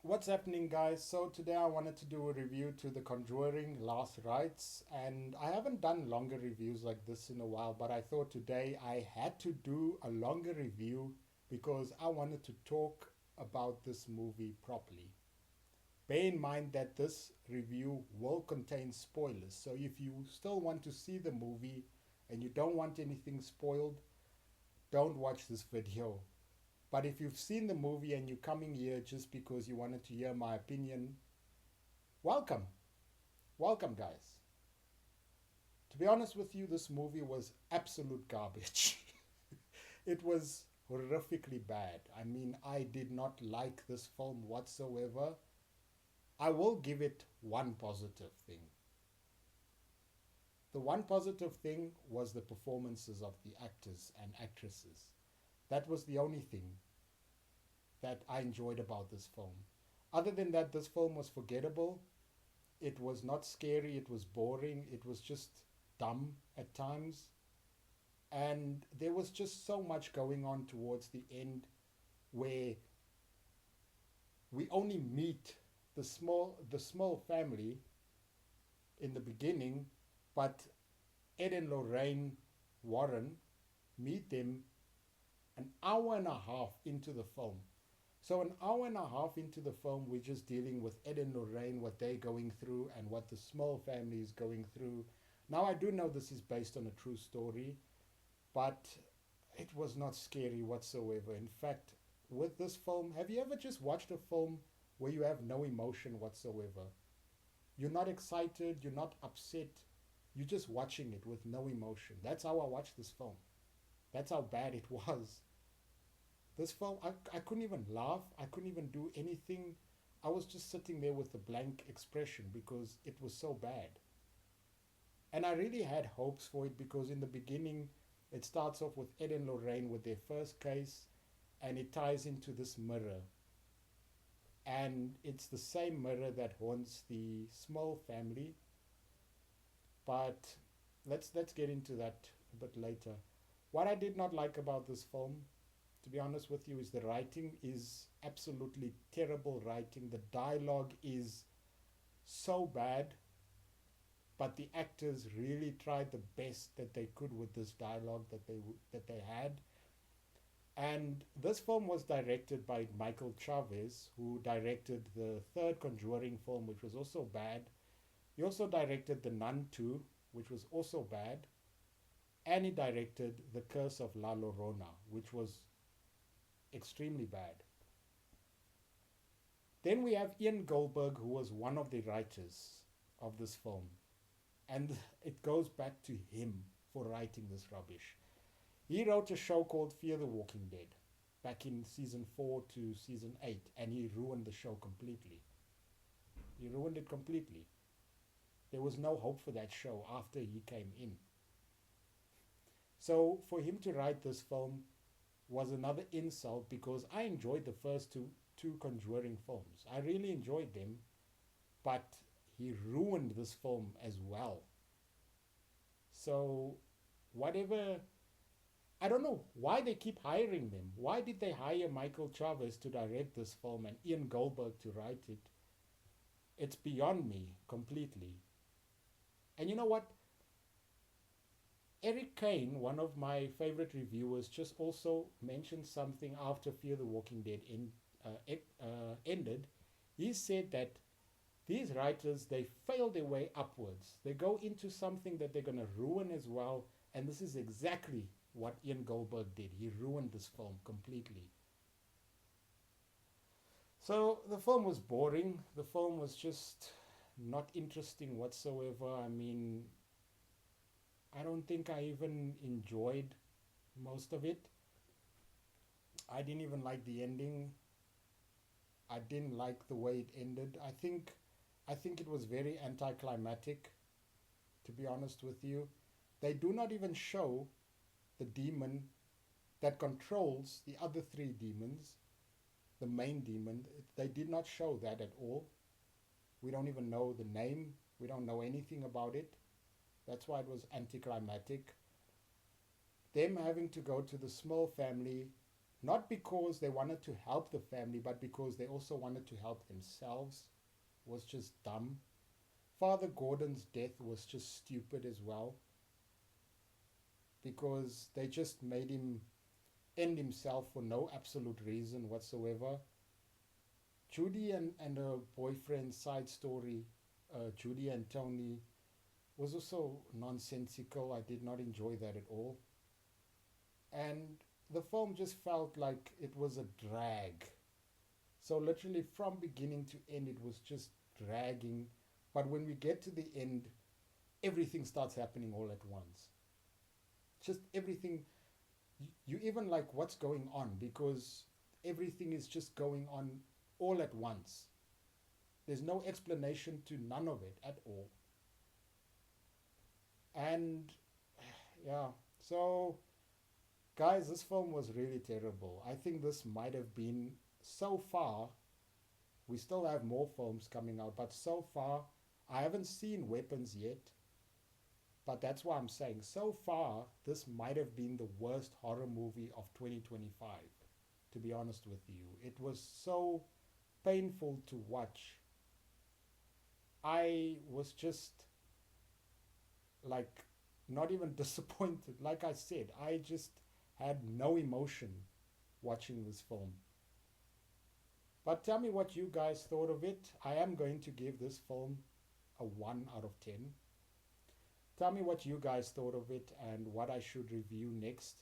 What's happening, guys? So today I wanted to do a review to the Conjuring Last Rites, and I haven't done longer reviews like this in a while, but I thought today I had to do a longer review because I wanted to talk about this movie properly. Bear in mind that this review will contain spoilers, so if you still want to see the movie and you don't want anything spoiled, don't watch this video. But if you've seen the movie and you're coming here just because you wanted to hear my opinion, welcome. Welcome, guys. To be honest with you, this movie was absolute garbage. It was horrifically bad. I mean, I did not like this film whatsoever. I will give it one positive thing. The one positive thing was the performances of the actors and actresses. That was the only thing that I enjoyed about this film. Other than that, this film was forgettable. It was not scary, it was boring, it was just dumb at times. And there was just so much going on towards the end where we only meet the small family in the beginning, but Ed and Lorraine Warren meet them an hour and a half into the film. So an hour and a half into the film, we're just dealing with Ed and Lorraine, what they're going through, and what the small family is going through. Now I do know this is based on a true story, but it was not scary whatsoever. In fact, with this film, have you ever just watched a film where you have no emotion whatsoever? You're not excited, you're not upset, you're just watching it with no emotion. That's how I watched this film. That's how bad it was. This film, I couldn't even laugh. I couldn't even do anything. I was just sitting there with a blank expression because it was so bad. And I really had hopes for it because in the beginning, it starts off with Ed and Lorraine with their first case, and it ties into this mirror. And it's the same mirror that haunts the small family. But let's get into that a bit later. What I did not like about this film, to be honest with you, is the writing is absolutely terrible writing. The dialogue is so bad, but the actors really tried the best that they could with this dialogue that they had. And this film was directed by Michael Chavez, who directed the third Conjuring film, which was also bad. He also directed The Nun 2, which was also bad. And he directed The Curse of La Llorona, which was extremely bad. Then we have Ian Goldberg, who was one of the writers of this film. And it goes back to him for writing this rubbish. He wrote a show called Fear the Walking Dead back in season 4 to season 8, and he ruined the show completely. He ruined it completely. There was no hope for that show after he came in. So for him to write this film was another insult because I enjoyed the first two Conjuring films. I really enjoyed them, but he ruined this film as well. So whatever, I don't know why they keep hiring them. Why did they hire Michael Chavez to direct this film and Ian Goldberg to write it? It's beyond me completely. And you know what? Eric Kane, one of my favorite reviewers, just also mentioned something after Fear the Walking Dead ended. He said that these writers, they fail their way upwards. They go into something that they're going to ruin as well. And this is exactly what Ian Goldberg did. He ruined this film completely. So the film was boring. The film was just not interesting whatsoever. I mean, I don't think I even enjoyed most of it. I didn't even like the ending. I didn't like the way it ended. I think it was very anticlimactic, to be honest with you. They do not even show the demon that controls the other three demons, the main demon. They did not show that at all. We don't even know the name. We don't know anything about it. That's why it was anticlimactic. Them having to go to the small family, not because they wanted to help the family, but because they also wanted to help themselves, was just dumb. Father Gordon's death was just stupid as well, because they just made him end himself for no absolute reason whatsoever. Judy and her boyfriend's side story, Judy and Tony, was also nonsensical. I did not enjoy that at all. And the film just felt like it was a drag. So, literally, from beginning to end, it was just dragging. But when we get to the end, everything starts happening all at once. Just everything. You even like what's going on because everything is just going on all at once. There's no explanation to none of it at all. And yeah, so guys, this film was really terrible. I think this might have been, so far, we still have more films coming out, but so far, I haven't seen Weapons yet. But that's why I'm saying, so far, this might have been the worst horror movie of 2025, to be honest with you. It was so painful to watch. I was just like not even disappointed. Like I said, I just had no emotion watching this film. But tell me what you guys thought of it. I am going to give this film a 1 out of 10. Tell me what you guys thought of it and what I should review next.